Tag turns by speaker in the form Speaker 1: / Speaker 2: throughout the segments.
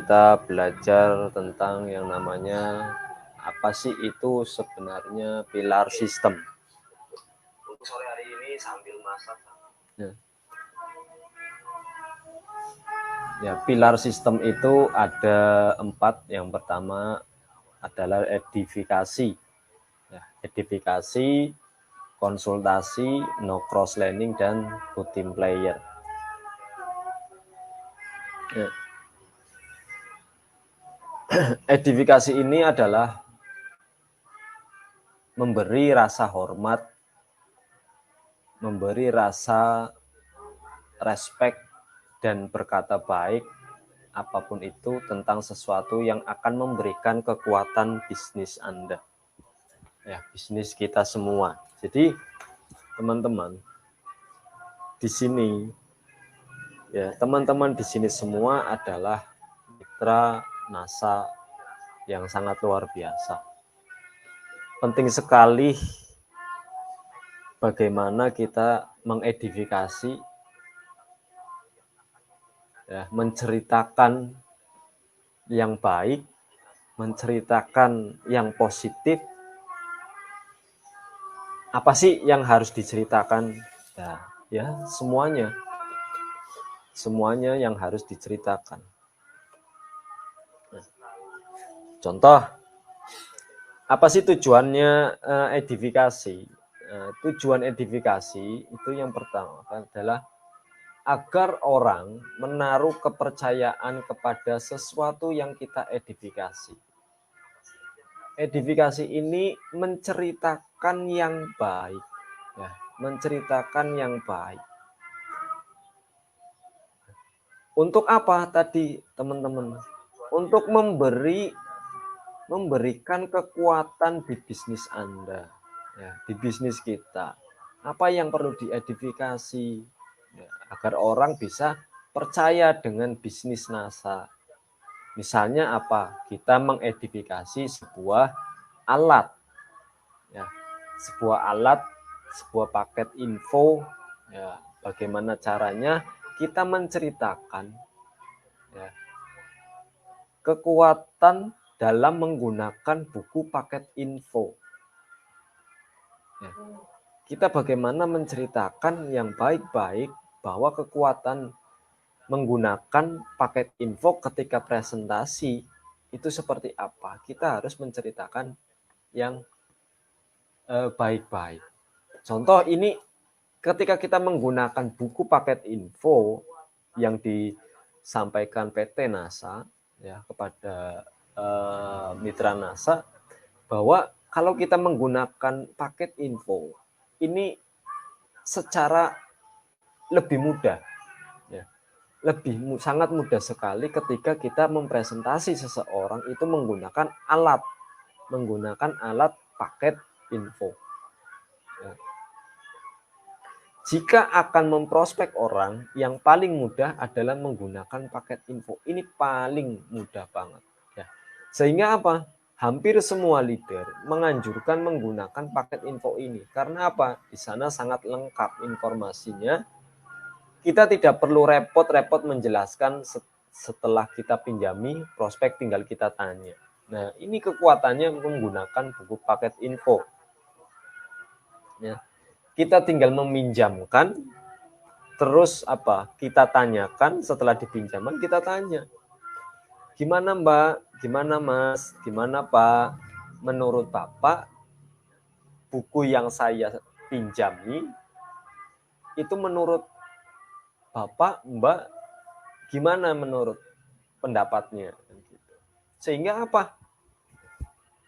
Speaker 1: kita belajar tentang yang namanya apa sih itu sebenarnya pilar sistem.
Speaker 2: Untuk sore hari ini sambil masak.
Speaker 1: Ya, pilar sistem itu ada 4. Yang pertama adalah edifikasi. Ya, edifikasi, konsultasi, no cross learning, dan good team player. Ya. Edifikasi ini adalah memberi rasa hormat, memberi rasa respect, dan berkata baik apapun itu tentang sesuatu yang akan memberikan kekuatan bisnis Anda. Ya, bisnis kita semua. Jadi teman-teman di sini, ya teman-teman di sini semua adalah mitra NASA yang sangat luar biasa. Penting sekali bagaimana kita mengedifikasi, ya, menceritakan yang baik, menceritakan yang positif. Apa sih yang harus diceritakan? Nah, ya semuanya yang harus diceritakan. Nah, contoh, apa sih tujuannya edifikasi? Tujuan edifikasi itu yang pertama adalah agar orang menaruh kepercayaan kepada sesuatu yang kita edifikasi. Edifikasi ini menceritakan yang baik, ya, menceritakan yang baik. Untuk apa tadi teman-teman? Untuk memberikan kekuatan di bisnis Anda, ya, di bisnis kita. Apa yang perlu diedifikasi, ya, agar orang bisa percaya dengan bisnis NASA. Misalnya apa? Kita mengedifikasi sebuah alat, ya, sebuah paket info, ya, bagaimana caranya kita menceritakan, ya, kekuatan dalam menggunakan buku paket info. Ya, kita bagaimana menceritakan yang baik-baik bahwa kekuatan menggunakan paket info ketika presentasi itu seperti apa. Kita harus menceritakan yang baik-baik. Contoh ini, ketika kita menggunakan buku paket info yang disampaikan PT NASA, ya, kepada mitra NASA, bahwa kalau kita menggunakan paket info ini secara lebih mudah, ya, sangat mudah sekali ketika kita mempresentasi seseorang itu menggunakan alat paket info. Ya. Jika akan memprospek orang, yang paling mudah adalah menggunakan paket info. Ini paling mudah banget. Ya. Sehingga apa? Hampir semua leader menganjurkan menggunakan paket info ini. Karena apa? Di sana sangat lengkap informasinya. Kita tidak perlu repot-repot menjelaskan setelah kita pinjami, prospek tinggal kita tanya. Nah, ini kekuatannya menggunakan buku paket info. Ya. Kita tinggal meminjamkan, terus apa? Kita tanyakan, setelah dipinjaman kita tanya. Gimana Mbak? Gimana Mas? Gimana Pak? Menurut Bapak, buku yang saya pinjami, itu menurut Bapak, Mbak, gimana menurut pendapatnya? Sehingga apa?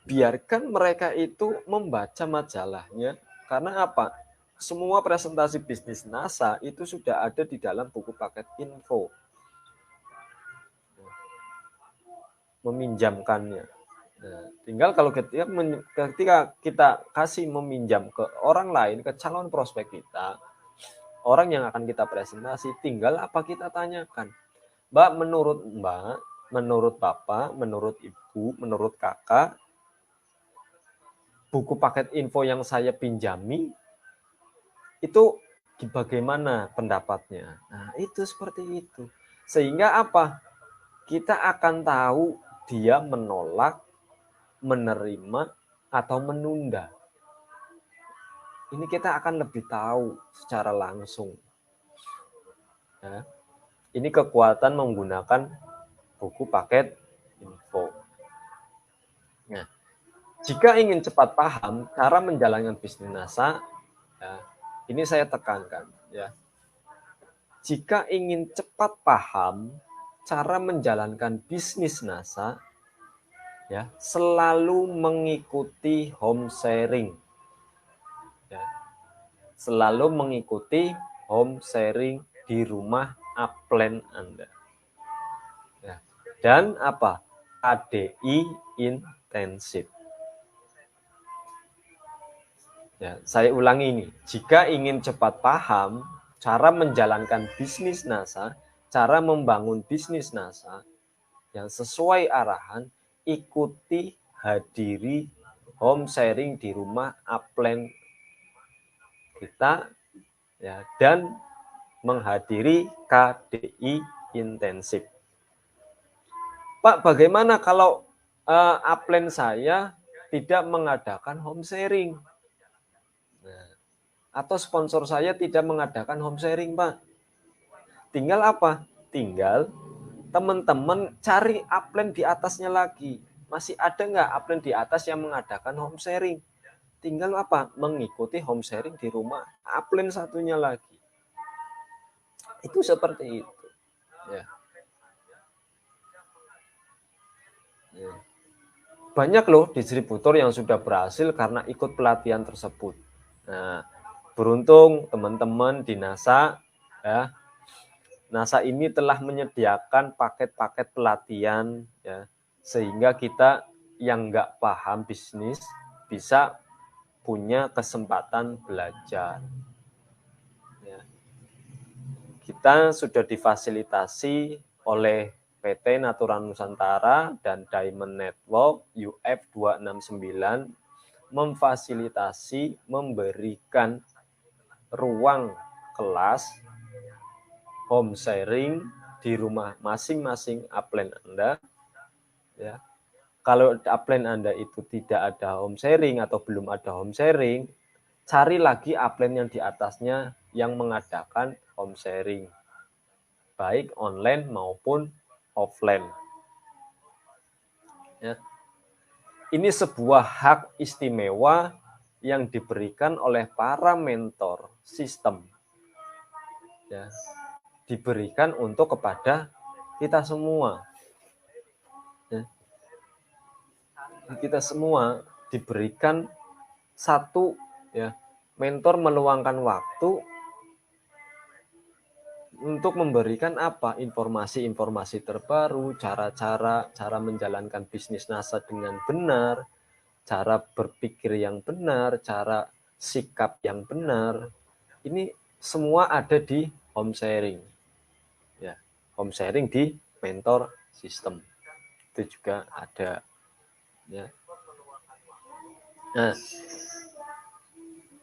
Speaker 1: Biarkan mereka itu membaca majalahnya, karena apa? Semua presentasi bisnis NASA itu sudah ada di dalam buku paket info. Meminjamkannya. Nah, tinggal kalau ketika kita kasih meminjam ke orang lain, ke calon prospek kita, orang yang akan kita presentasi, tinggal apa kita tanyakan. Mbak, menurut Bapak, menurut Ibu, menurut Kakak, buku paket info yang saya pinjami itu bagaimana pendapatnya? Nah, itu seperti itu. Sehingga apa? kita akan tahu dia menolak, menerima, atau menunda. Ini kita akan lebih tahu secara langsung. Ya. Ini kekuatan menggunakan buku paket info. Nah, jika ingin cepat paham cara menjalankan bisnis NASA, ya, ini saya tekankan. Ya. Jika ingin cepat paham cara menjalankan bisnis NASA, ya, selalu mengikuti home sharing. Ya. Selalu mengikuti home sharing di rumah upline Anda. Ya. Dan apa? ADI intensif. Ya, saya ulangi ini. Jika ingin cepat paham cara menjalankan bisnis NASA, cara membangun bisnis NASA yang sesuai arahan, ikuti, hadiri home sharing di rumah upline kita, ya, dan menghadiri KDI intensif. Pak, bagaimana kalau upline saya tidak mengadakan home sharing? Nah, atau sponsor saya tidak mengadakan home sharing, Pak. Tinggal apa? Tinggal teman-teman cari upline di atasnya lagi. Masih ada nggak upline di atas yang mengadakan home sharing? Tinggal apa? Mengikuti home sharing di rumah upline satunya lagi. Itu seperti itu. Ya. Ya. Banyak loh distributor yang sudah berhasil karena ikut pelatihan tersebut. Nah, beruntung teman-teman di NASA, ya, NASA ini telah menyediakan paket-paket pelatihan, ya, sehingga kita yang nggak paham bisnis bisa punya kesempatan belajar. Ya. Kita sudah difasilitasi oleh PT Natura Nusantara dan Diamond Network UF 269 memfasilitasi, memberikan ruang kelas home sharing di rumah masing-masing upline Anda. Ya. Kalau upline Anda itu tidak ada home sharing atau belum ada home sharing, cari lagi upline yang di atasnya yang mengadakan home sharing, baik online maupun offline. Ya. Ini sebuah hak istimewa yang diberikan oleh para mentor sistem. Ya. Diberikan untuk kepada kita semua. Ya. Kita semua diberikan satu, ya, mentor meluangkan waktu untuk memberikan apa? Informasi-informasi terbaru, cara menjalankan bisnis NASA dengan benar, cara berpikir yang benar, cara sikap yang benar. Ini semua ada di home sharing. Ya, home sharing di mentor system. Itu juga ada. Ya. Nah,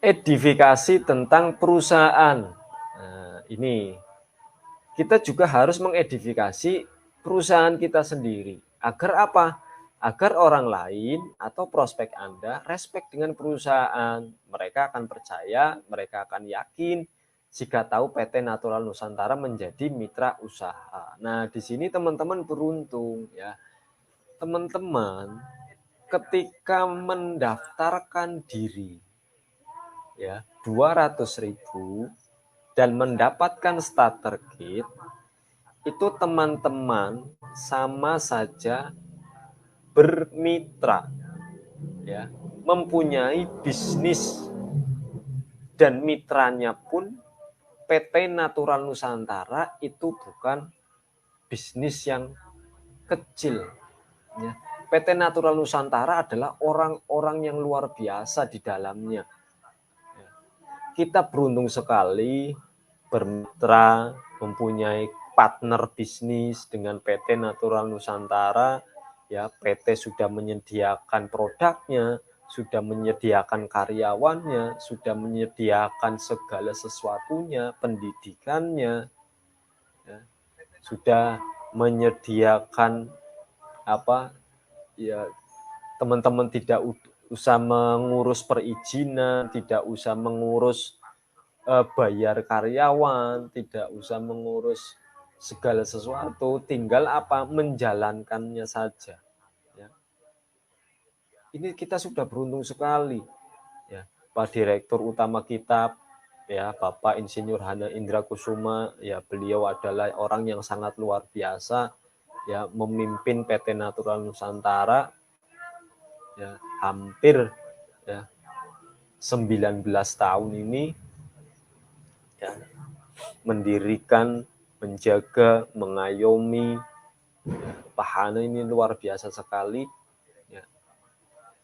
Speaker 1: edifikasi tentang perusahaan. Nah, ini kita juga harus mengedifikasi perusahaan kita sendiri. Agar apa? Agar orang lain atau prospek Anda respect dengan perusahaan. Mereka akan percaya, mereka akan yakin jika tahu PT Natura Nusantara menjadi mitra usaha. Nah, di sini teman-teman beruntung, ya. Teman-teman ketika mendaftarkan diri, ya, 200.000 dan mendapatkan starter kit, itu teman-teman sama saja bermitra, ya, mempunyai bisnis, dan mitranya pun PT Natura Nusantara itu bukan bisnis yang kecil. Ya. PT Natura Nusantara adalah orang-orang yang luar biasa di dalamnya. Kita beruntung sekali bermitra, mempunyai partner bisnis dengan PT Natura Nusantara. Ya, PT sudah menyediakan produknya, sudah menyediakan karyawannya, sudah menyediakan segala sesuatunya, pendidikannya, ya, sudah menyediakan apa ya, teman-teman tidak usah mengurus perizinan, tidak usah mengurus bayar karyawan, tidak usah mengurus segala sesuatu, tinggal apa, menjalankannya saja. Ya. Ini kita sudah beruntung sekali. Ya, Pak Direktur Utama kita, ya Bapak Insinyur Hana Indra Kusuma, ya beliau adalah orang yang sangat luar biasa, ya memimpin PT Natural Nusantara, ya hampir ya 19 tahun ini, ya mendirikan, menjaga, mengayomi. Pak Hana ini luar biasa sekali. Ya.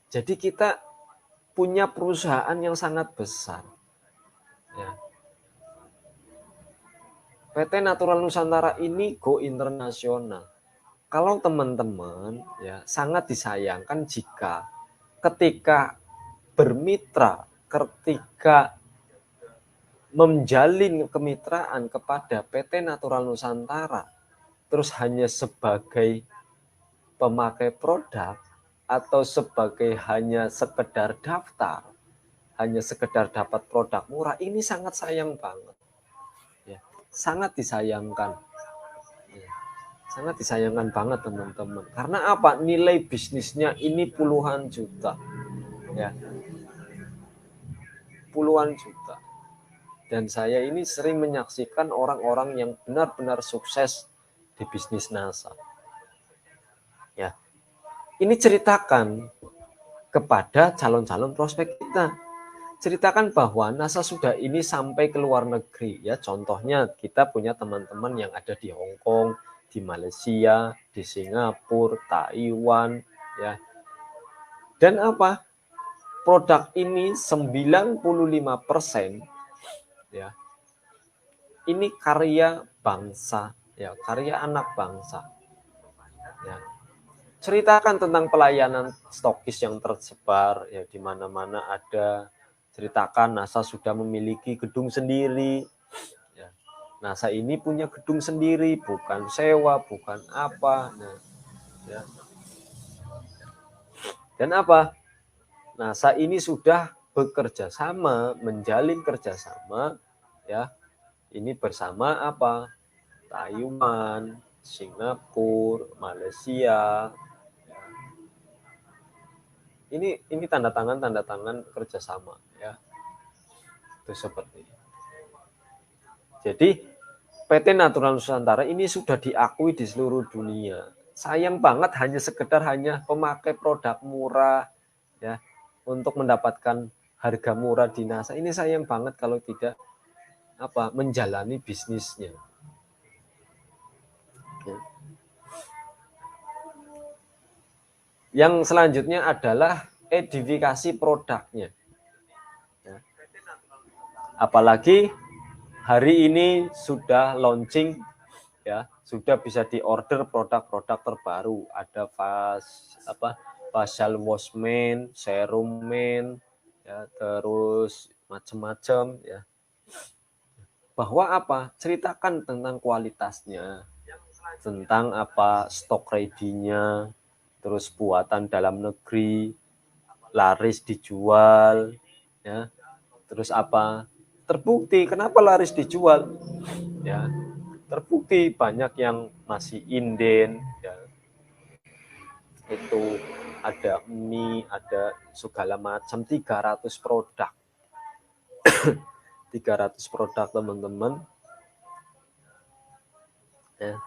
Speaker 1: Jadi kita punya perusahaan yang sangat besar. Ya. PT Natural Nusantara ini go internasional. Kalau teman-teman ya sangat disayangkan jika ketika bermitra, ketika menjalin kemitraan kepada PT Natural Nusantara, terus hanya sebagai pemakai produk atau sebagai hanya sekedar daftar, hanya sekedar dapat produk murah, ini sangat sayang banget. Ya, sangat disayangkan. Ya, sangat disayangkan banget teman-teman. Karena apa? Nilai bisnisnya ini puluhan juta. Ya. Puluhan juta. Dan saya ini sering menyaksikan orang-orang yang benar-benar sukses di bisnis NASA. Ya. Ini ceritakan kepada calon-calon prospek kita. Ceritakan bahwa NASA sudah ini sampai ke luar negeri. Ya, contohnya kita punya teman-teman yang ada di Hong Kong, di Malaysia, di Singapura, Taiwan, ya. Dan apa? Produk ini 95% ya. Ini karya bangsa, ya, karya anak bangsa. Ya. Ceritakan tentang pelayanan stokis yang tersebar, ya di mana-mana ada. Ceritakan NASA sudah memiliki gedung sendiri. Ya. NASA ini punya gedung sendiri, bukan sewa, bukan apa. Nah, ya. Dan apa? NASA ini sudah bekerja sama, menjalin kerjasama, ya. Ini bersama apa? Taiwan, Singapura, Malaysia. Ini tanda tangan kerjasama, ya. Itu seperti itu. Jadi PT Natural Nusantara ini sudah diakui di seluruh dunia. Sayang banget hanya pemakai produk murah, ya, untuk mendapatkan harga murah di NASA. Ini sayang banget kalau tidak apa menjalani bisnisnya. Ya. Yang selanjutnya adalah edifikasi produknya. Ya. Apalagi hari ini sudah launching, ya, sudah bisa diorder produk-produk terbaru. Ada facial wash man, serum man, ya, terus macam-macam, ya. Bahwa apa? Ceritakan tentang kualitasnya, tentang apa stok ready-nya, terus buatan dalam negeri, laris dijual, ya. Terus apa? Terbukti kenapa laris dijual, ya. Terbukti banyak yang masih inden, ya. Itu ada mie, ada segala macam 300 produk. 300 produk teman-teman. Ya.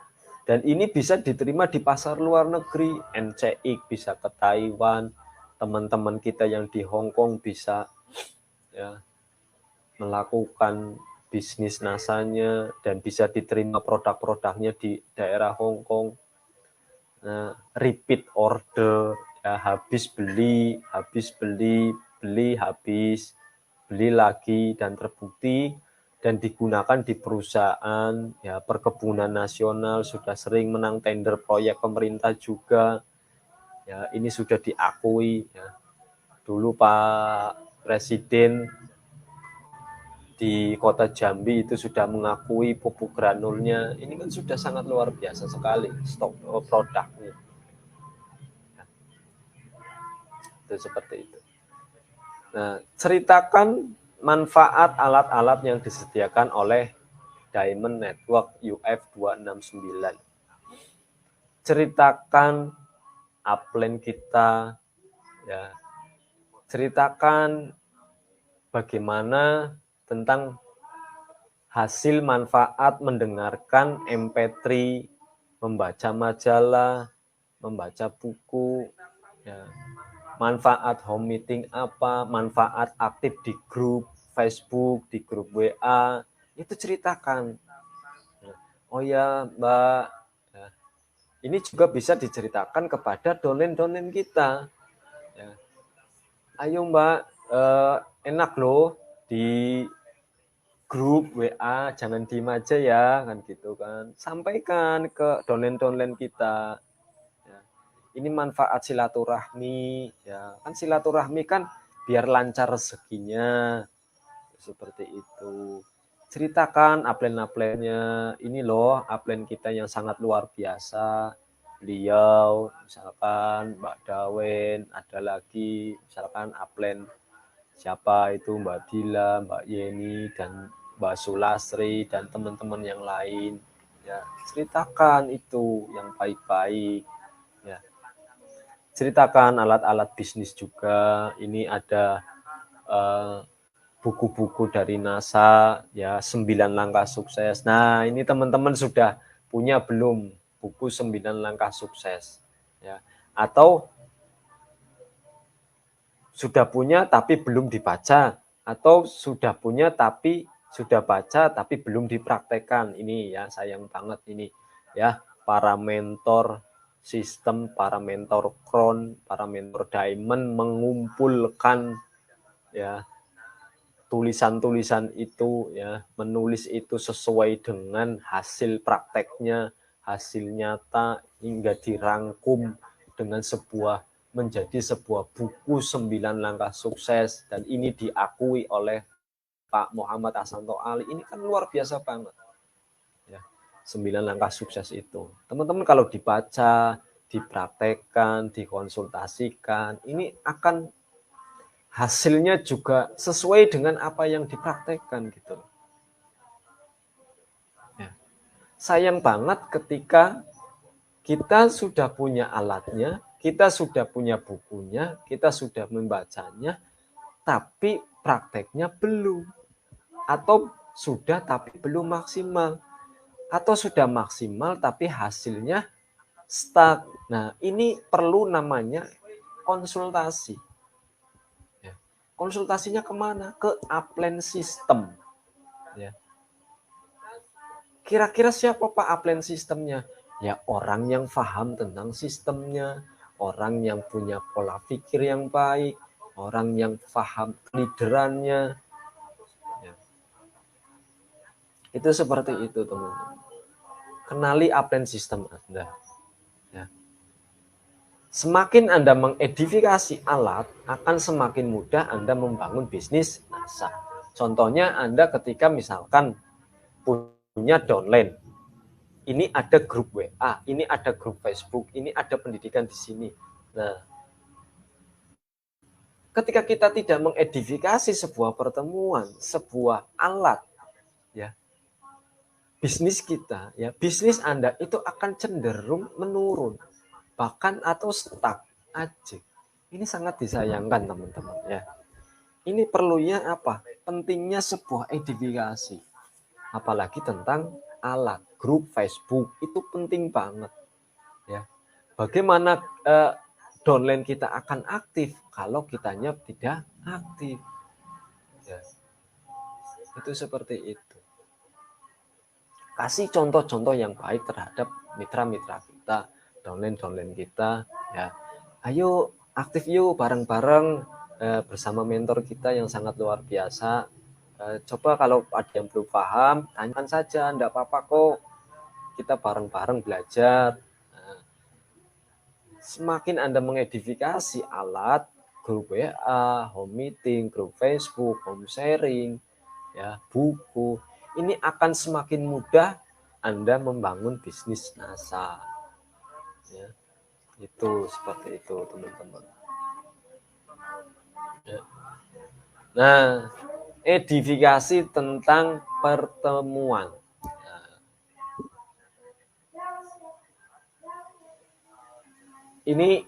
Speaker 1: Dan ini bisa diterima di pasar luar negeri. NCX bisa ke Taiwan, teman-teman kita yang di Hong Kong bisa, ya, melakukan bisnis NASA-nya dan bisa diterima produk-produknya di daerah Hong Kong. Nah, repeat order, ya, habis beli, habis, beli lagi, dan terbukti dan digunakan di perusahaan, ya, perkebunan nasional, sudah sering menang tender proyek pemerintah juga, ya, ini sudah diakui, ya. Dulu Pak Presiden di kota Jambi itu sudah mengakui pupuk granulnya, ini kan sudah sangat luar biasa sekali stok produknya. Itu seperti itu. Nah, ceritakan manfaat alat-alat yang disediakan oleh Diamond Network UF269. Ceritakan upline kita, ya. Ceritakan bagaimana tentang hasil manfaat mendengarkan MP3, membaca majalah, membaca buku, ya. Manfaat home meeting apa, manfaat aktif di grup Facebook, di grup WA, itu ceritakan. Oh ya Mbak, ya. Ini juga bisa diceritakan kepada downline kita. Ya. Ayo Mbak, enak loh di grup WA, jangan diem aja ya, kan gitu kan. Sampaikan ke downline kita. Ya. Ini manfaat silaturahmi, ya kan silaturahmi kan biar lancar rezekinya, seperti itu. Ceritakan upline-upline-nya, ini loh upline kita yang sangat luar biasa. Beliau, misalkan Mbak Dawen, ada lagi misalkan upline siapa itu Mbak Dila, Mbak Yeni, dan Mbak Sulasri, dan teman-teman yang lain. Ya, ceritakan itu yang baik-baik. Ya. Ceritakan alat-alat bisnis juga. Ini ada buku-buku dari NASA, ya 9 langkah sukses. Nah, ini teman-teman sudah punya belum buku 9 langkah sukses? Ya. Atau sudah punya tapi belum dibaca, atau sudah punya tapi sudah baca tapi belum dipraktekkan. Ini ya sayang banget ini ya, para mentor sistem, para mentor Crown, para mentor Diamond mengumpulkan ya tulisan-tulisan itu, ya menulis itu sesuai dengan hasil prakteknya, hasil nyata, hingga dirangkum dengan menjadi sebuah buku 9 langkah sukses, dan ini diakui oleh Pak Muhammad Assanto Ali. Ini kan luar biasa banget ya, 9 langkah sukses itu. Teman-teman kalau dibaca, dipraktekkan, dikonsultasikan, ini akan hasilnya juga sesuai dengan apa yang dipraktekkan gitu. Ya. Sayang banget ketika kita sudah punya alatnya, kita sudah punya bukunya, kita sudah membacanya, tapi prakteknya belum. Atau sudah tapi belum maksimal. Atau sudah maksimal tapi hasilnya stuck. Nah, ini perlu namanya konsultasi. Konsultasinya kemana? Ke upline system. Ya. Kira-kira siapa Pak upline sistemnya? Ya orang yang paham tentang sistemnya, orang yang punya pola pikir yang baik, orang yang paham liderannya. Ya. Itu seperti itu teman-teman. Kenali upline sistem Anda. Ya. Semakin Anda mengedifikasi alat, akan semakin mudah Anda membangun bisnis NASA. Contohnya Anda ketika misalkan punya downline, ini ada grup WA, ini ada grup Facebook, ini ada pendidikan di sini. Nah, ketika kita tidak mengedifikasi sebuah pertemuan, sebuah alat, ya, bisnis kita, ya, bisnis Anda itu akan cenderung menurun, bahkan atau stuck aja. Ini sangat disayangkan teman-teman ya. Ini perlunya apa? Pentingnya sebuah edifikasi. Apalagi tentang alat, grup Facebook itu penting banget. Ya. Bagaimana downline kita akan aktif kalau kitanya tidak aktif? Ya. Itu seperti itu. Kasih contoh-contoh yang baik terhadap mitra-mitra kita, downline kita. Ya. Ayo aktif yuk bareng-bareng bersama mentor kita yang sangat luar biasa. Coba kalau ada yang belum paham, tanyakan saja, enggak apa-apa kok. Kita bareng-bareng belajar. Semakin Anda mengedifikasi alat, grup WA, home meeting, grup Facebook, home sharing, ya, buku. Ini akan semakin mudah Anda membangun bisnis NASA. Ya, itu seperti itu teman-teman. Ya. Nah, edifikasi tentang pertemuan. Nah, ini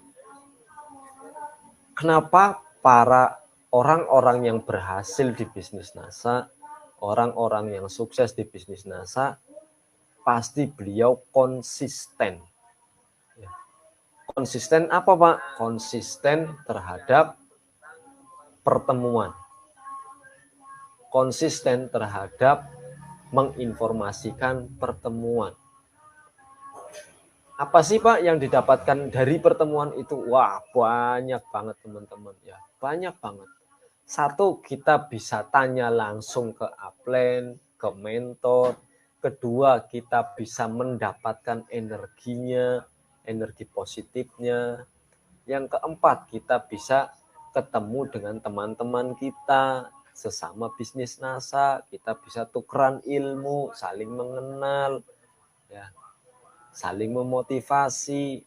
Speaker 1: kenapa para orang-orang yang berhasil di bisnis NASA, orang-orang yang sukses di bisnis NASA, pasti beliau konsisten. Konsisten apa, Pak? Konsisten terhadap pertemuan. Konsisten terhadap menginformasikan pertemuan. Apa sih, Pak, yang didapatkan dari pertemuan itu? Wah, banyak banget teman-teman ya. Banyak banget. Satu, kita bisa tanya langsung ke upline, ke mentor. Kedua, kita bisa mendapatkan energinya, energi positifnya. Yang keempat, kita bisa ketemu dengan teman-teman kita, sesama bisnis NASA, kita bisa tukeran ilmu, saling mengenal, ya, saling memotivasi.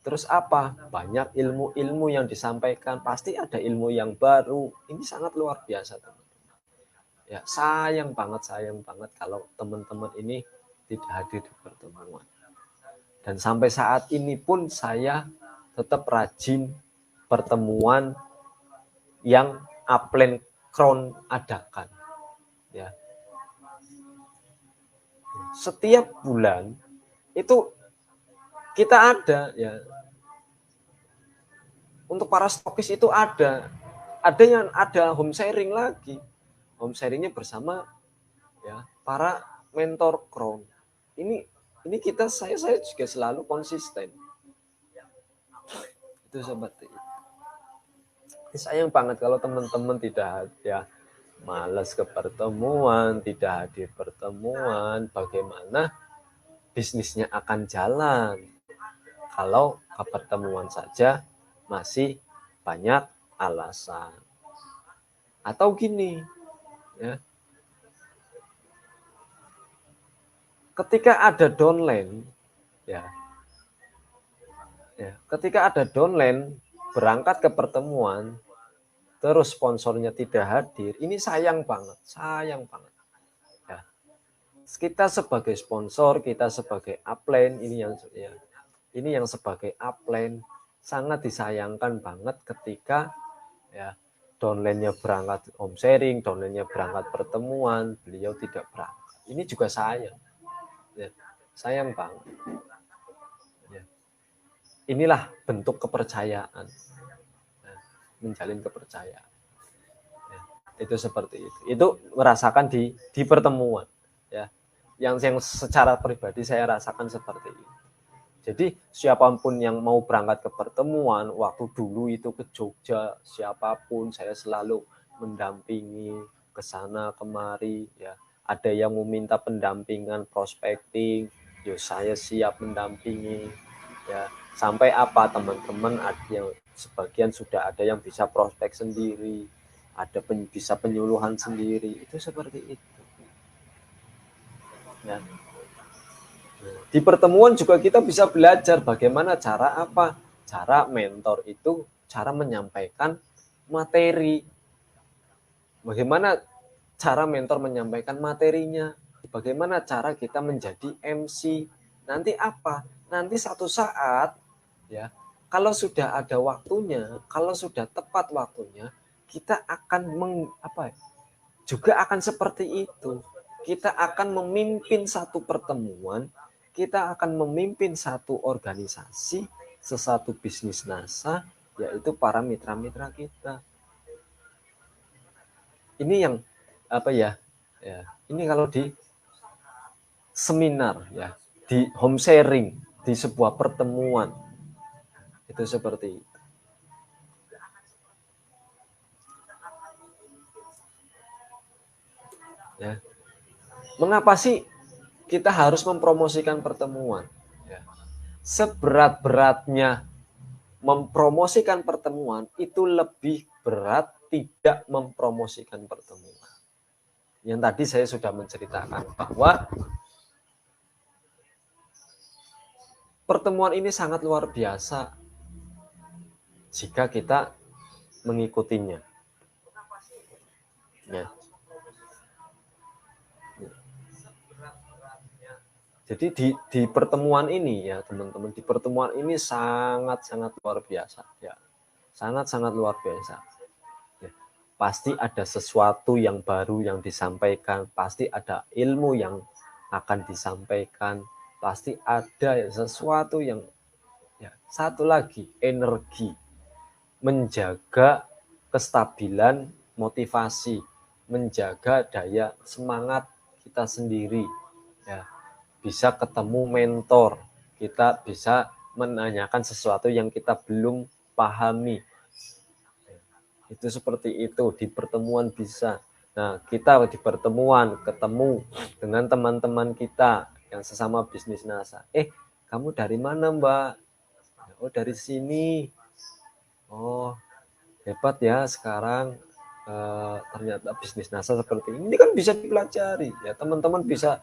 Speaker 1: Terus apa? Banyak ilmu-ilmu yang disampaikan, pasti ada ilmu yang baru. Ini sangat luar biasa, teman. Ya, sayang banget kalau teman-teman ini tidak hadir di pertemuan. Dan sampai saat ini pun saya tetap rajin pertemuan yang upline Crown adakan. Ya. Setiap bulan itu kita ada ya. Untuk para stokis itu ada yang ada home sharing lagi. Home sharingnya bersama ya para mentor Crown. Ini saya juga selalu konsisten. Itu seperti itu. Sayang banget kalau teman-teman tidak ya malas ke pertemuan, tidak hadir pertemuan, bagaimana bisnisnya akan jalan kalau ke pertemuan saja masih banyak alasan. Atau gini, ya, ketika ada downline, ya, ketika ada downline berangkat ke pertemuan, terus sponsornya tidak hadir, ini sayang banget. Ya. Kita sebagai sponsor, kita sebagai upline, ini yang sebagai upline sangat disayangkan banget ketika ya downline-nya berangkat home sharing, downline-nya berangkat pertemuan, beliau tidak berangkat. Ini juga sayang. Ya, sayang banget. Ya. Inilah bentuk kepercayaan. Ya, menjalin kepercayaan. Ya, itu seperti itu. Itu merasakan di pertemuan. Ya, yang secara pribadi saya rasakan seperti itu. Jadi siapapun yang mau berangkat ke pertemuan, waktu dulu itu ke Jogja, siapapun saya selalu mendampingi ke sana kemari. Ya, ada yang meminta pendampingan prospecting, ya saya siap mendampingi. Ya, sampai apa teman-teman ada yang sebagian sudah ada yang bisa prospek sendiri, ada bisa penyuluhan sendiri, itu seperti itu. Ya. Di pertemuan juga kita bisa belajar bagaimana cara mentor itu cara menyampaikan materi. Bagaimana cara mentor menyampaikan materinya? Bagaimana cara kita menjadi MC? Nanti apa? Nanti satu saat ya, kalau sudah ada waktunya, kalau sudah tepat waktunya, kita akan juga akan seperti itu. Kita akan memimpin satu pertemuan, kita akan memimpin satu organisasi, sesatu bisnis NASA, yaitu para mitra-mitra kita. Ini yang ini kalau di seminar ya, di home sharing, di sebuah pertemuan, itu seperti itu. Ya. Mengapa sih kita harus mempromosikan pertemuan? Ya. Seberat-beratnya mempromosikan pertemuan, itu lebih berat tidak mempromosikan pertemuan. Yang tadi saya sudah menceritakan bahwa pertemuan ini sangat luar biasa jika kita mengikutinya. Ya. Jadi di pertemuan ini ya teman-teman, di pertemuan ini sangat-sangat luar biasa ya. Sangat-sangat luar biasa. Ya. Pasti ada sesuatu yang baru yang disampaikan, pasti ada ilmu yang akan disampaikan, pasti ada sesuatu yang ya, satu lagi energi, menjaga kestabilan motivasi, menjaga daya semangat kita sendiri ya. Bisa ketemu mentor, kita bisa menanyakan sesuatu yang kita belum pahami. Itu seperti itu, di pertemuan bisa. Nah, kita di pertemuan ketemu dengan teman-teman kita yang sesama bisnis NASA. Kamu dari mana, Mbak? Oh, dari sini. Oh, hebat ya sekarang. Ternyata bisnis NASA seperti ini kan bisa dipelajari. Ya, teman-teman bisa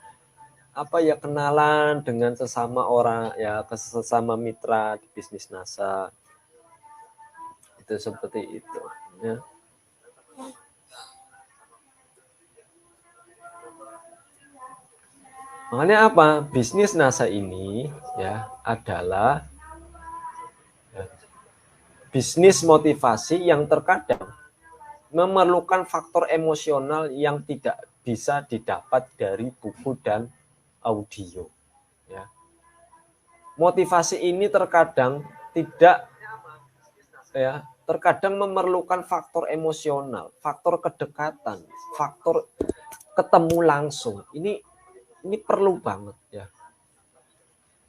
Speaker 1: kenalan dengan sesama orang ya, sesama mitra di bisnis NASA. Itu seperti itu ya. Makanya apa? Bisnis NASA ini ya adalah bisnis motivasi yang terkadang memerlukan faktor emosional yang tidak bisa didapat dari buku dan audio ya. Motivasi ini terkadang terkadang memerlukan faktor emosional, faktor kedekatan, faktor ketemu langsung. Ini perlu banget ya.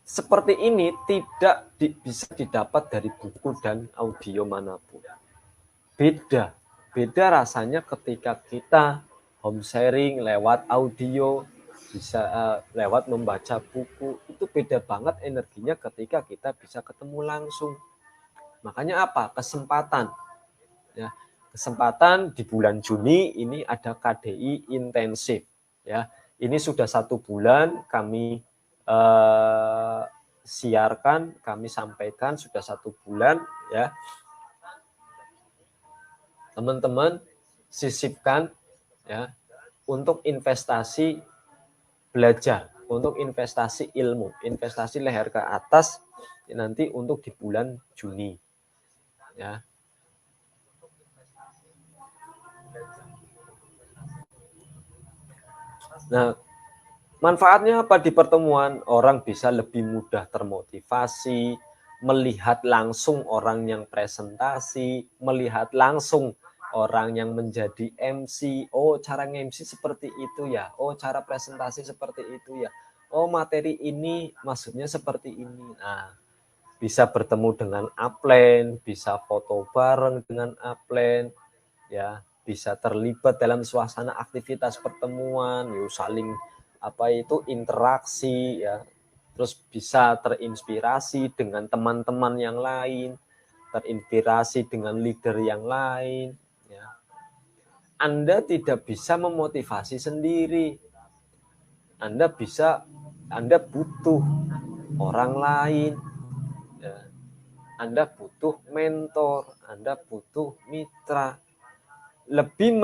Speaker 1: Seperti ini tidak bisa didapat dari buku dan audio manapun. Beda rasanya ketika kita home sharing lewat audio, bisa lewat membaca buku, itu beda banget energinya ketika kita bisa ketemu langsung. Makanya apa? Kesempatan. Ya, kesempatan di bulan Juni ini ada KDI intensif. Ya, ini sudah 1 bulan kami siarkan, kami sampaikan sudah 1 bulan ya. Teman-teman sisipkan ya untuk investasi belajar, untuk investasi ilmu, investasi leher ke atas nanti untuk di bulan Juni ya. Nah, manfaatnya apa di pertemuan? Orang bisa lebih mudah termotivasi, melihat langsung orang yang presentasi, melihat langsung orang yang menjadi MC. Oh, cara nge-MC seperti itu ya. Oh, cara presentasi seperti itu ya. Oh, materi ini maksudnya seperti ini. Nah, bisa bertemu dengan upline, bisa foto bareng dengan upline, ya, bisa terlibat dalam suasana aktivitas pertemuan, saling interaksi ya. Terus bisa terinspirasi dengan teman-teman yang lain, terinspirasi dengan leader yang lain ya. Anda tidak bisa memotivasi sendiri. Anda butuh orang lain ya. Anda butuh mentor, Anda butuh mitra. Lebih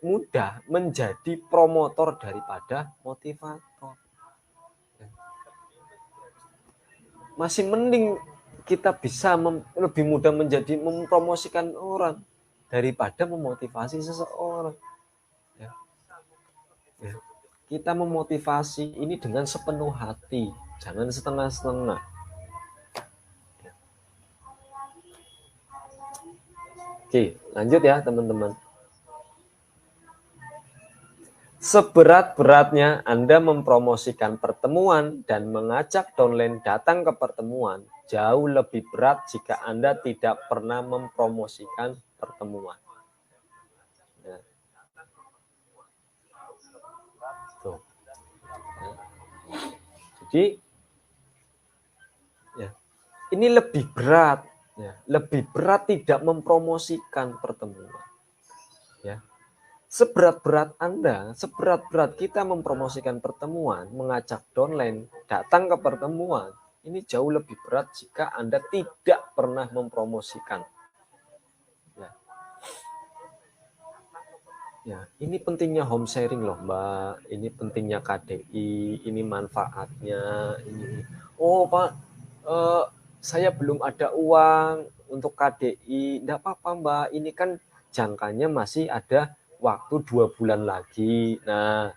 Speaker 1: mudah menjadi promotor daripada motivator. Masih mending kita bisa lebih mudah menjadi mempromosikan orang daripada memotivasi seseorang. Ya. Ya. Kita memotivasi ini dengan sepenuh hati, jangan setengah-setengah. Ya. Oke, lanjut ya teman-teman. Seberat-beratnya Anda mempromosikan pertemuan dan mengajak downline datang ke pertemuan, jauh lebih berat jika Anda tidak pernah mempromosikan pertemuan. Ya. Tuh. Ya. Jadi, ya, ini lebih berat. Ya. Lebih berat tidak mempromosikan pertemuan. Ya. Seberat-berat Anda, seberat-berat kita mempromosikan pertemuan, mengajak downline, datang ke pertemuan, ini jauh lebih berat jika Anda tidak pernah mempromosikan. Ya, ini pentingnya home sharing loh Mbak, ini pentingnya KDI, ini manfaatnya, ini. Oh Pak, saya belum ada uang untuk KDI, enggak apa-apa Mbak, ini kan jangkanya masih ada waktu 2 bulan lagi. Nah,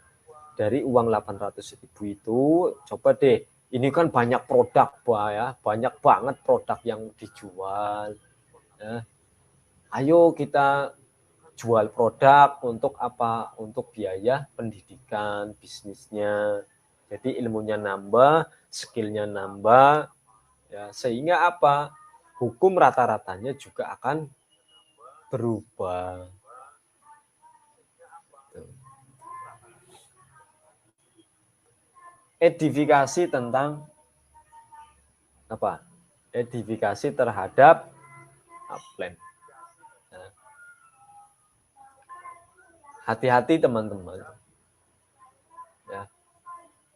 Speaker 1: dari uang 800.000 itu, coba deh, ini kan banyak produk Mbak ya, banyak banget produk yang dijual. Nah, ayo kita jual produk untuk apa? Untuk biaya pendidikan, bisnisnya. Jadi ilmunya nambah, skillnya nambah, ya, sehingga apa? Hukum rata-ratanya juga akan berubah. Edifikasi tentang apa? Edifikasi terhadap upline. Nah, hati-hati teman-teman. Ya.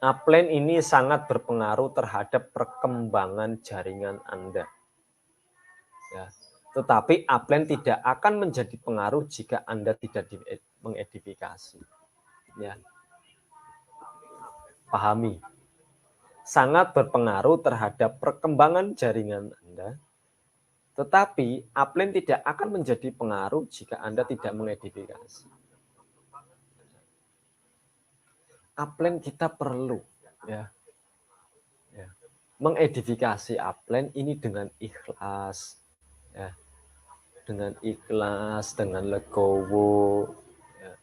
Speaker 1: Upline ini sangat berpengaruh terhadap perkembangan jaringan Anda. Ya. Tetapi upline tidak akan menjadi pengaruh jika Anda tidak mengedifikasi. Ya. Pahami. Sangat berpengaruh terhadap perkembangan jaringan Anda, tetapi upline tidak akan menjadi pengaruh jika Anda tidak mengedifikasi. Upline kita perlu, ya, mengedifikasi upline ini dengan ikhlas, ya, dengan ikhlas, dengan legowo, ya.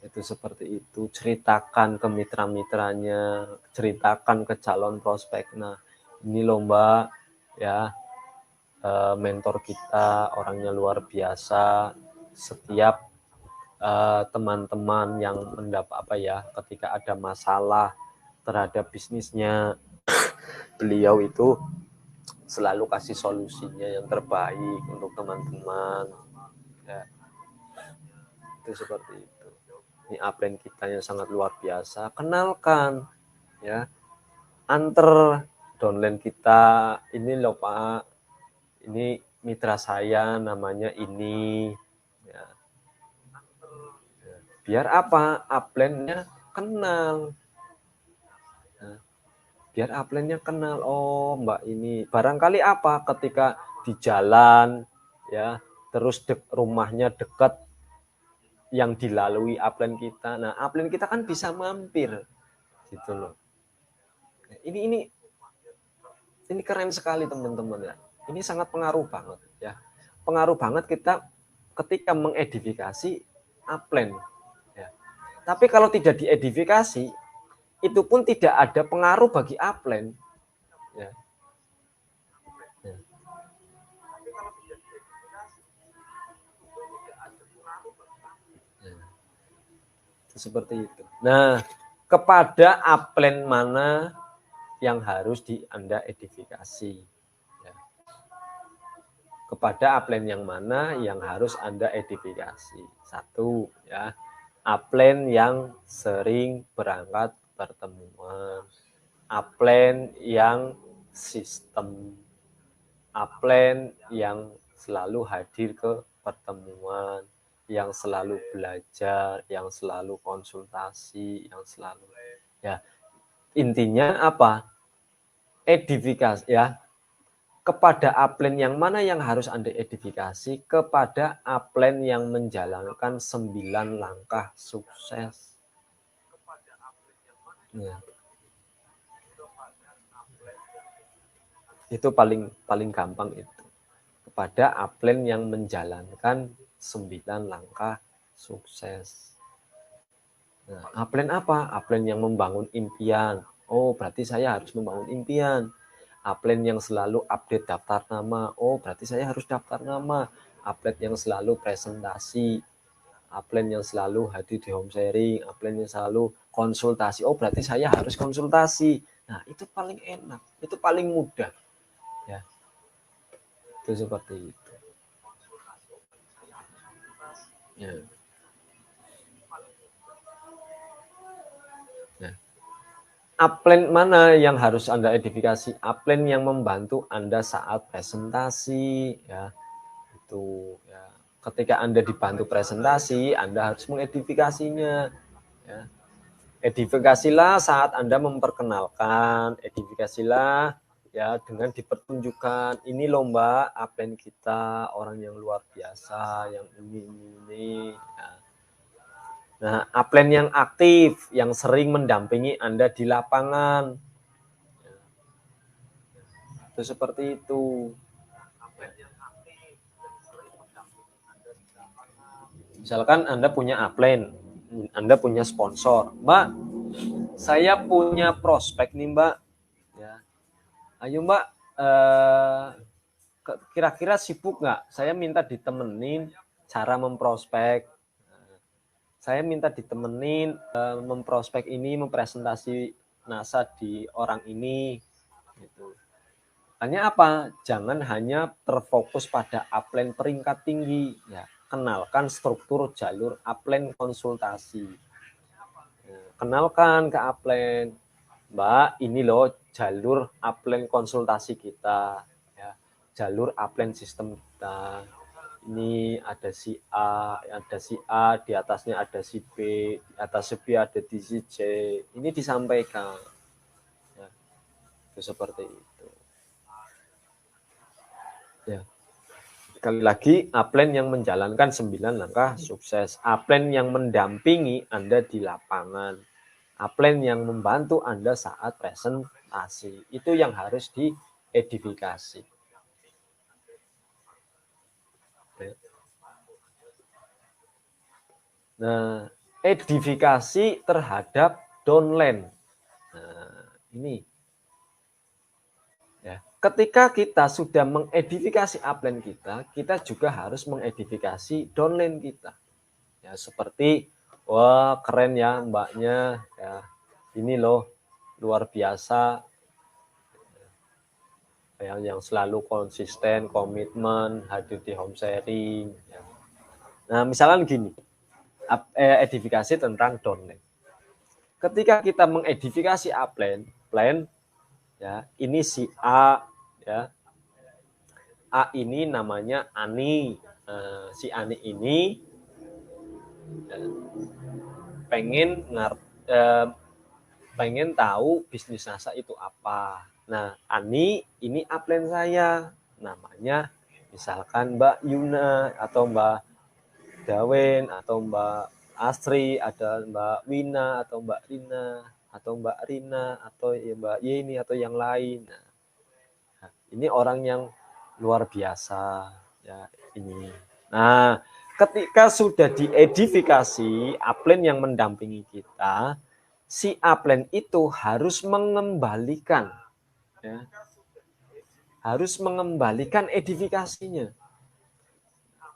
Speaker 1: Itu seperti itu. Ceritakan ke mitra-mitranya, ceritakan ke calon prospek. Nah, ini loh Mbak, ya, mentor kita orangnya luar biasa. Setiap teman-teman yang mendapat apa ya, ketika ada masalah terhadap bisnisnya, beliau itu selalu kasih solusinya yang terbaik untuk teman-teman. Ya, itu seperti itu. Ini upline kita yang sangat luar biasa. Kenalkan, ya, antar downline kita, ini loh Pak, ini mitra saya namanya ini. Ya. Biar apa? Upline-nya kenal. Nah, biar upline-nya kenal. Oh Mbak ini. Barangkali apa? Ketika di jalan, ya, terus rumahnya dekat yang dilalui upline kita. Nah, upline kita kan bisa mampir, gitu loh. Ini keren sekali teman-teman ya. Ini sangat pengaruh banget ya. Pengaruh banget kita ketika mengedifikasi upline. Ya. Tapi kalau tidak diedifikasi, itu pun tidak ada pengaruh bagi upline. Ya. Ya. Seperti itu. Nah, kepada upline mana yang harus Anda edifikasi? Ya. Kepada upline yang mana yang harus Anda edifikasi? Satu, ya, upline yang sering berangkat pertemuan, upline yang sistem, upline yang selalu hadir ke pertemuan, yang selalu belajar, yang selalu konsultasi, yang selalu, ya, intinya apa? Edifikasi, ya. Kepada upline yang mana yang harus Anda edifikasi? Kepada upline yang menjalankan 9 langkah sukses. Ya. Itu paling gampang itu. Kepada upline yang menjalankan 9 langkah sukses. Nah, upline apa? Upline yang membangun impian. Oh, berarti saya harus membangun impian. Upline yang selalu update daftar nama. Oh, berarti saya harus daftar nama. Upline yang selalu presentasi. Upline yang selalu hadir di home sharing. Upline yang selalu konsultasi. Oh, berarti saya harus konsultasi. Nah, itu paling enak. Itu paling mudah. Ya, itu seperti itu. Ya. upline mana yang harus Anda edifikasi? Upline yang membantu Anda saat presentasi, ya. Itu ya. Ketika Anda dibantu presentasi, Anda harus mengedifikasinya, ya. Edifikasilah saat Anda memperkenalkan, edifikasilah ya dengan dipertunjukkan, ini loh Mbak, upline kita orang yang luar biasa, yang ini. Ya. Nah, upline yang aktif, yang sering mendampingi Anda di lapangan, ya. Itu seperti itu. Misalkan Anda punya upline, Anda punya sponsor, Mbak, saya punya prospek nih Mbak, ya. Ayo Mbak, kira-kira sibuk nggak? Saya minta ditemenin cara memprospek. Saya minta ditemenin memprospek ini, mempresentasi NASA di orang ini. Gitu. Hanya apa? Jangan hanya terfokus pada upline peringkat tinggi. Ya, kenalkan struktur jalur upline konsultasi. Kenalkan ke upline, Mbak, ini loh jalur upline konsultasi kita, ya. Jalur upline sistem kita. Ini ada si A, di atasnya ada si B, di atas si B ada di si C. Ini disampaikan. Ya, itu seperti itu. Ya. Sekali lagi, upline yang menjalankan 9 langkah sukses. Upline yang mendampingi Anda di lapangan. Upline yang membantu Anda saat presentasi. Itu yang harus diedifikasi. Nah, edifikasi terhadap downline. Nah, ini. Ya. Ketika kita sudah mengedifikasi upline kita, kita juga harus mengedifikasi downline kita. Ya, seperti, wah keren ya mbaknya, ya ini loh luar biasa, yang selalu konsisten, komitmen, hadir di home sharing. Ya. Nah, misalnya gini, edifikasi tentang downline. Ketika kita mengedifikasi upline, ya ini si A, ya A ini namanya Ani. Si Ani ini pengen tahu bisnis NASA itu apa. Nah, Ani ini upline saya, namanya misalkan Mbak Yuna atau Mbak Dawen atau Mbak Astri, ada Mbak Wina atau Mbak Rina atau Mbak Rina atau ya Mbak Yeni atau yang lain. Nah, ini orang yang luar biasa ya ini. Nah, ketika sudah diedifikasi upline yang mendampingi kita, si upline itu harus mengembalikan, ya, harus mengembalikan edifikasinya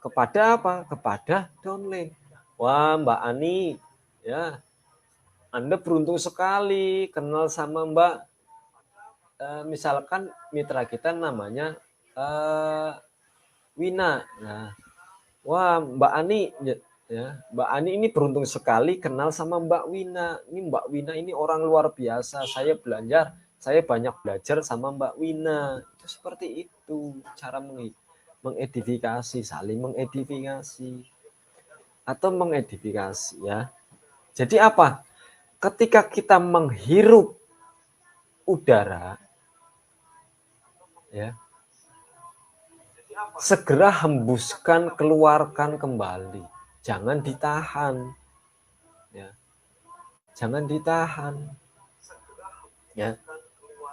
Speaker 1: kepada apa? Kepada downline. Wah, Mbak Ani, ya, Anda beruntung sekali kenal sama Mbak. Misalkan mitra kita namanya Wina. Nah, wah, Mbak Ani, ya, Mbak Ani ini beruntung sekali kenal sama Mbak Wina. Ini Mbak Wina ini orang luar biasa. Saya banyak belajar sama Mbak Wina. Itu seperti itu cara mengedifikasi, saling mengedifikasi atau mengedifikasi, ya. Jadi apa? Ketika kita menghirup udara, ya, segera hembuskan, keluarkan kembali. Jangan ditahan. Ya. Jangan ditahan. Ya.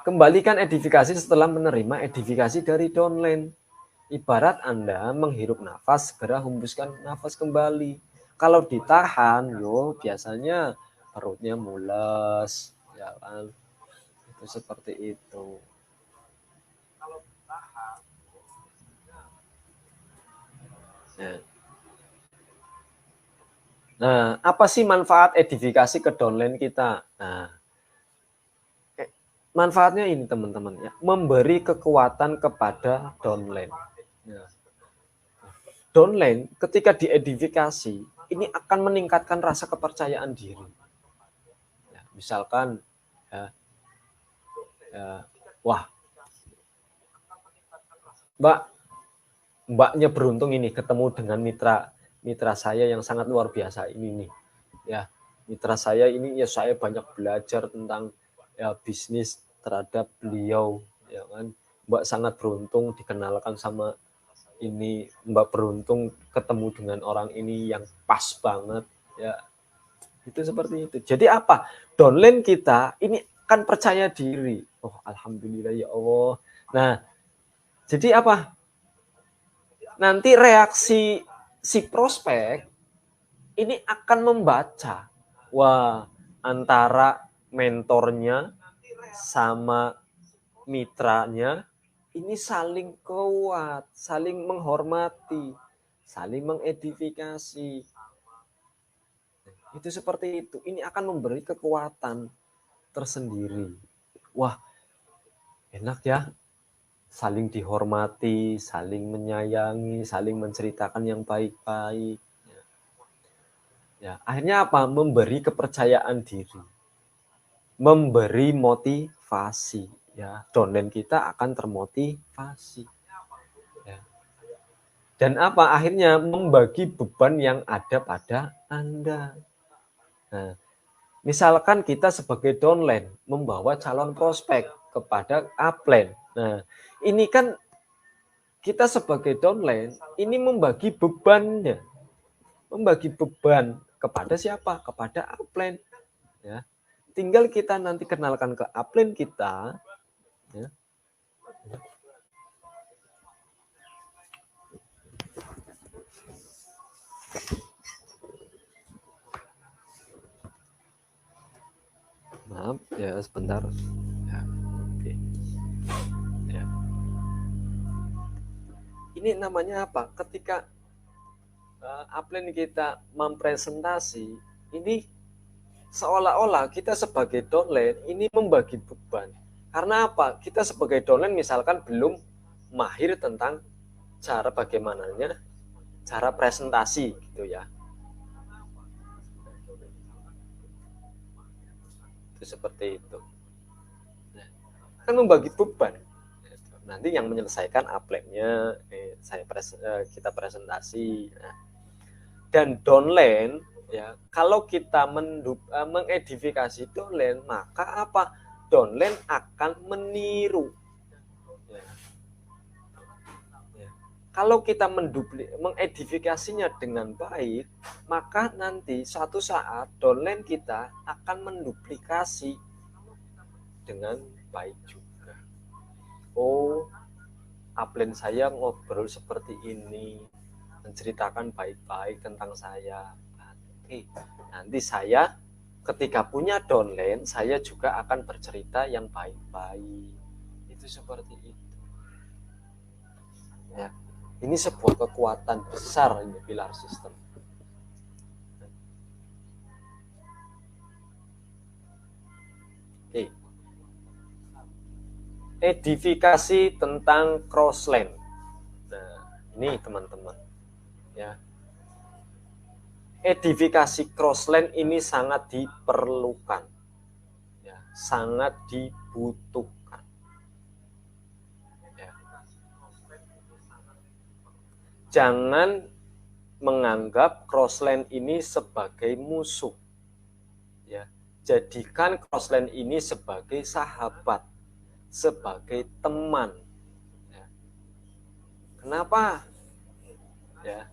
Speaker 1: Kembalikan edifikasi setelah menerima edifikasi dari downline. Ibarat Anda menghirup nafas, segera hembuskan nafas kembali. Kalau ditahan, biasanya perutnya mules, ya kan? Itu seperti itu. Ya. Nah, apa sih manfaat edifikasi ke downline kita? Nah, manfaatnya ini teman-teman, ya, memberi kekuatan kepada downline. Ya. Downline ketika diedifikasi ini akan meningkatkan rasa kepercayaan diri. Ya, misalkan Ya, ya. Wah, mbaknya beruntung ini ketemu dengan mitra saya yang sangat luar biasa ini nih. Ya, mitra saya ini ya saya banyak belajar tentang ya bisnis terhadap beliau, ya kan. Mbak sangat beruntung dikenalkan sama ini, Mbak beruntung ketemu dengan orang ini yang pas banget, ya. Itu seperti itu. Jadi apa? Downline kita ini kan percaya diri. Oh, alhamdulillah ya Allah. Nah, jadi apa? Nanti reaksi si prospek ini akan membaca, wah, antara mentornya sama mitranya ini saling kuat, saling menghormati, saling mengedifikasi. Itu seperti itu. Ini akan memberi kekuatan tersendiri. Wah, enak ya. Saling dihormati, saling menyayangi, saling menceritakan yang baik-baik. Ya, akhirnya apa? Memberi kepercayaan diri, memberi motivasi. Ya, downline kita akan termotivasi. Ya. Dan apa? Akhirnya membagi beban yang ada pada Anda. Nah, misalkan kita sebagai downline membawa calon prospek kepada upline. Nah, ini kan kita sebagai downline ini membagi bebannya, membagi beban kepada siapa? Kepada upline. Ya, tinggal kita nanti kenalkan ke upline kita. Ya. Maaf ya sebentar. Ya, oke. Ya. Ini namanya apa? Ketika upline kita mempresentasi, ini seolah-olah kita sebagai downline ini membagi beban. Karena apa? Kita sebagai downline misalkan belum mahir tentang cara bagaimananya cara presentasi gitu ya. Itu seperti itu. Nah, kan membagi beban. Nanti yang menyelesaikan upline-nya kita presentasi. Nah, dan downline ya, kalau kita mengedifikasi downline, maka apa? Downline akan meniru. Ya. Ya. Kalau kita mengedifikasinya dengan baik, maka nanti suatu saat downline kita akan menduplikasi dengan baik juga. Oh, upline saya ngobrol seperti ini, menceritakan baik-baik tentang saya. Oke, nanti saya ketika punya downline, saya juga akan bercerita yang baik-baik. Itu seperti itu. Ya, ini sebuah kekuatan besar ini pilar sistem. Oke. Edifikasi tentang crossline. Nah, ini teman-teman. Ya. Edifikasi crossline ini sangat diperlukan. Ya, sangat dibutuhkan. Ya. Jangan menganggap crossline ini sebagai musuh. Ya. Jadikan crossline ini sebagai sahabat, sebagai teman. Ya. Kenapa? Ya,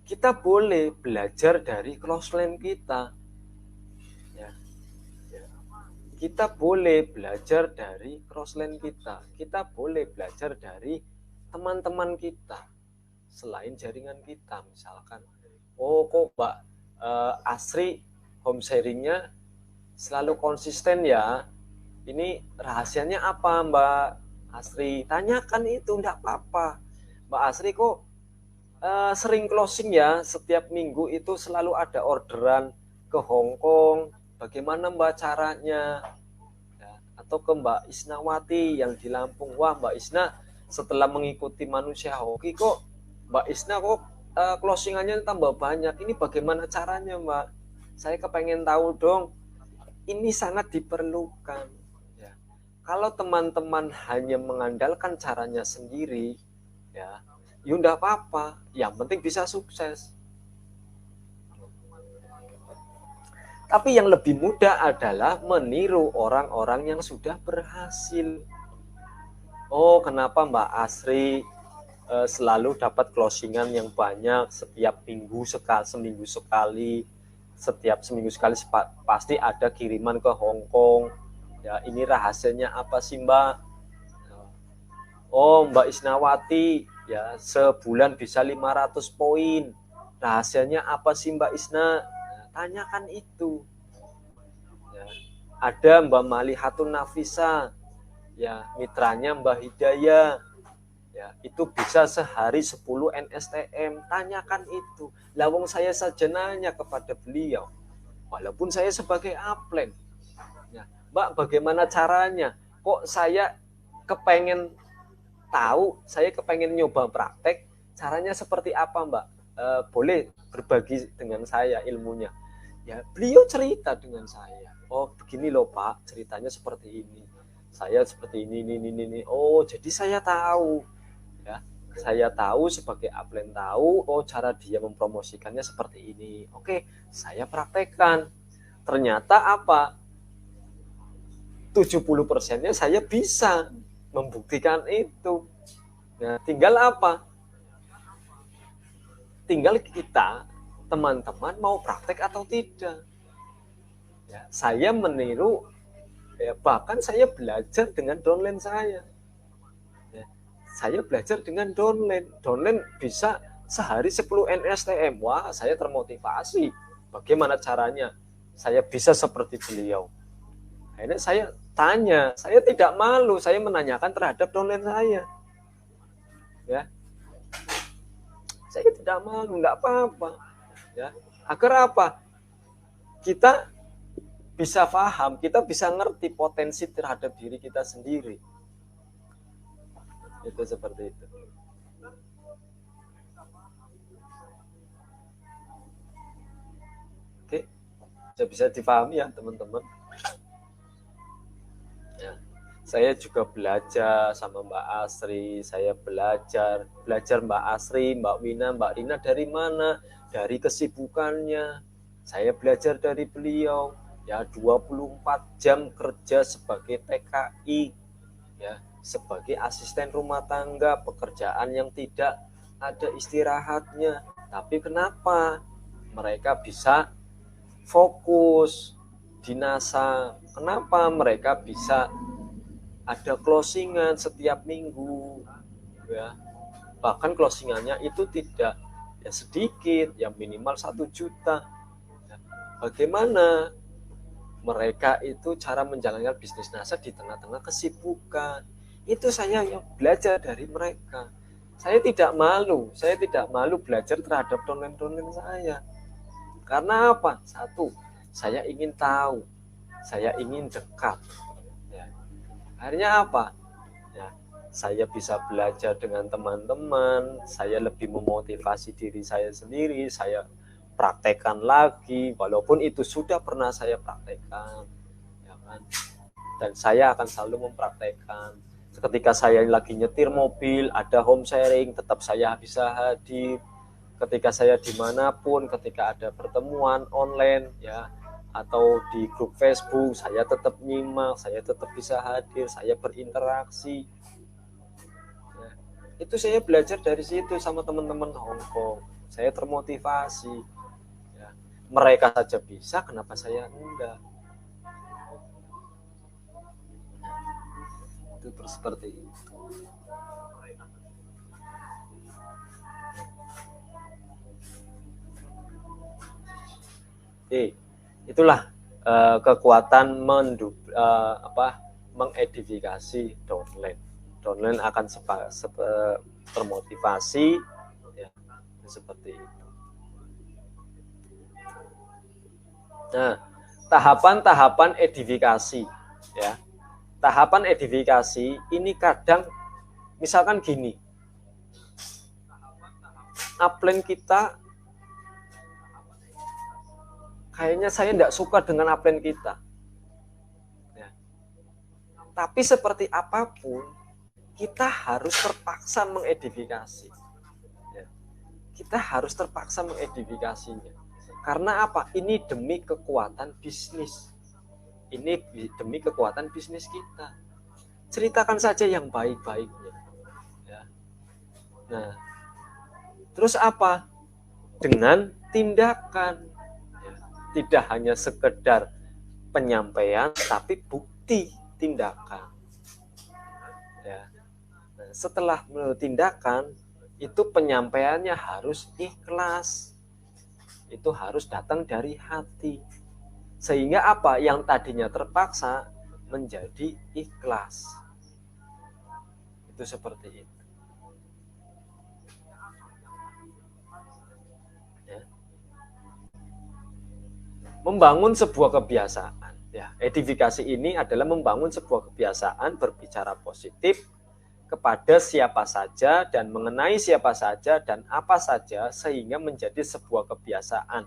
Speaker 1: kita boleh belajar dari crossline kita. Ya. Ya. Kita boleh belajar dari crossline kita. Kita boleh belajar dari teman-teman kita selain jaringan kita. Misalkan, oh kok Mbak Asri home sharingnya selalu konsisten ya. Ini rahasianya apa Mbak Asri? Tanyakan itu, enggak apa-apa. Mbak Asri kok sering closing ya, setiap minggu itu selalu ada orderan ke Hong Kong. Bagaimana Mbak caranya? Ya, atau ke Mbak Isnawati yang di Lampung. Wah Mbak Isna setelah mengikuti Manusia Hoki kok Mbak Isna kok closingannya tambah banyak. Ini bagaimana caranya Mbak? Saya kepengen tahu dong. ini sangat diperlukan. Ya. Kalau teman-teman hanya mengandalkan caranya sendiri, ya enggak apa-apa. Yang penting bisa sukses. Tapi yang lebih mudah adalah meniru orang-orang yang sudah berhasil. Oh, kenapa Mbak Asri selalu dapat closingan yang banyak setiap minggu seminggu sekali, setiap seminggu sekali pasti ada kiriman ke Hong Kong. Ya, ini rahasianya apa sih Mbak? Oh, Mbak Isnawati, ya sebulan bisa 500 poin. Rahasianya apa sih Mbak Isna? Tanyakan itu. Ya. Ada Mbak Malihatun Nafisa, ya mitranya Mbak Hidayah, ya itu bisa sehari 10 NSTM. Tanyakan itu. Lawang saya saja nanya kepada beliau, walaupun saya sebagai upline, ya, Mbak bagaimana caranya? Kok saya kepengen tahu, saya kepengen nyoba praktek, caranya seperti apa Mbak? Boleh berbagi dengan saya ilmunya. Ya beliau cerita dengan saya, oh begini loh Pak, ceritanya seperti ini, saya seperti ini. Oh jadi saya tahu, ya saya tahu sebagai upline tahu, oh cara dia mempromosikannya seperti ini. Oke, saya praktekkan, ternyata apa, 70%-nya saya bisa membuktikan itu. Nah tinggal apa, tinggal kita teman-teman mau praktek atau tidak. Ya, saya meniru, ya, bahkan saya belajar dengan downline saya. Ya, saya belajar dengan downline bisa sehari 10 NSTM. Wah, saya termotivasi. Bagaimana caranya saya bisa seperti beliau? Akhirnya saya tanya, saya tidak malu, saya menanyakan terhadap downline saya. Ya, saya tidak malu, enggak apa-apa. Ya, agar apa? Kita bisa paham, kita bisa ngerti potensi terhadap diri kita sendiri. Itu seperti itu. Oke, bisa dipahami ya teman-teman. Ya, saya juga belajar sama Mbak Asri, saya belajar Mbak Asri, Mbak Wina, Mbak Rina dari mana? Dari kesibukannya. Saya belajar dari beliau. Ya 24 jam kerja sebagai TKI, ya sebagai asisten rumah tangga, pekerjaan yang tidak ada istirahatnya. Tapi kenapa mereka bisa fokus di NASA? Kenapa mereka bisa ada closingan setiap minggu, ya bahkan closingannya itu tidak ya sedikit, yang minimal 1 juta. Bagaimana mereka itu cara menjalankan bisnis NASA di tengah-tengah kesibukan? Itu saya yang belajar dari mereka. Saya tidak malu belajar terhadap downline saya. Karena apa? Satu, saya ingin tahu, saya ingin dekat. Ya. Akhirnya apa? Ya, saya bisa belajar dengan teman-teman, saya lebih memotivasi diri saya sendiri, saya praktekkan lagi, walaupun itu sudah pernah saya praktekkan, ya kan? Dan saya akan selalu mempraktekkan. Ketika saya lagi nyetir mobil, ada home sharing, tetap saya bisa hadir. Ketika saya dimanapun, ketika ada pertemuan online, ya, atau di grup Facebook, saya tetap nyimak, saya tetap bisa hadir, saya berinteraksi. Ya, itu saya belajar dari situ sama teman-teman Hong Kong. Saya termotivasi. Mereka saja bisa, kenapa saya enggak? Itu terus seperti itu. Oke, itulah kekuatan mengedifikasi downline. Downline akan termotivasi, ya, seperti itu. Nah, tahapan-tahapan edifikasi, ya. Tahapan edifikasi ini kadang misalkan gini, upline kita kayaknya saya tidak suka dengan upline kita. Tapi seperti apapun, kita harus terpaksa mengedifikasi. Ya. Kita harus terpaksa mengedifikasinya. Karena apa? Ini demi kekuatan bisnis. Ini demi kekuatan bisnis kita. Ceritakan saja yang baik-baiknya. Ya. Nah, terus apa? Dengan tindakan. Ya. Tidak hanya sekedar penyampaian, tapi bukti tindakan. Ya. Nah, setelah tindakan, itu penyampaiannya harus ikhlas. Itu harus datang dari hati. Sehingga apa? Yang tadinya terpaksa menjadi ikhlas. Itu seperti itu. Ya. Membangun sebuah kebiasaan. Ya, edifikasi ini adalah membangun sebuah kebiasaan berbicara positif kepada siapa saja dan mengenai siapa saja dan apa saja sehingga menjadi sebuah kebiasaan,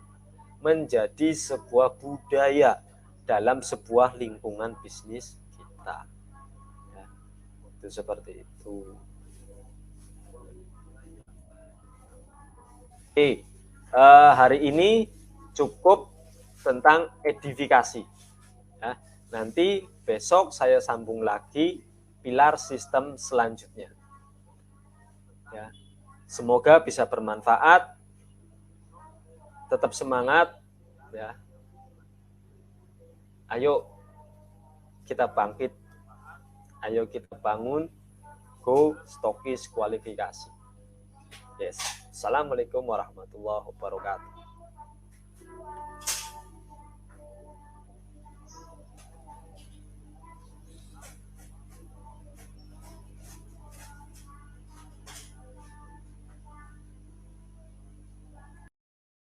Speaker 1: menjadi sebuah budaya dalam sebuah lingkungan bisnis kita. Ya, itu seperti itu. Oke, hari ini cukup tentang edifikasi. Ya, nanti besok saya sambung lagi pilar sistem selanjutnya. Ya, semoga bisa bermanfaat. Tetap semangat. Ya, ayo kita bangkit. Ayo kita bangun. Go Stokis kualifikasi. Yes. Assalamualaikum warahmatullahi wabarakatuh.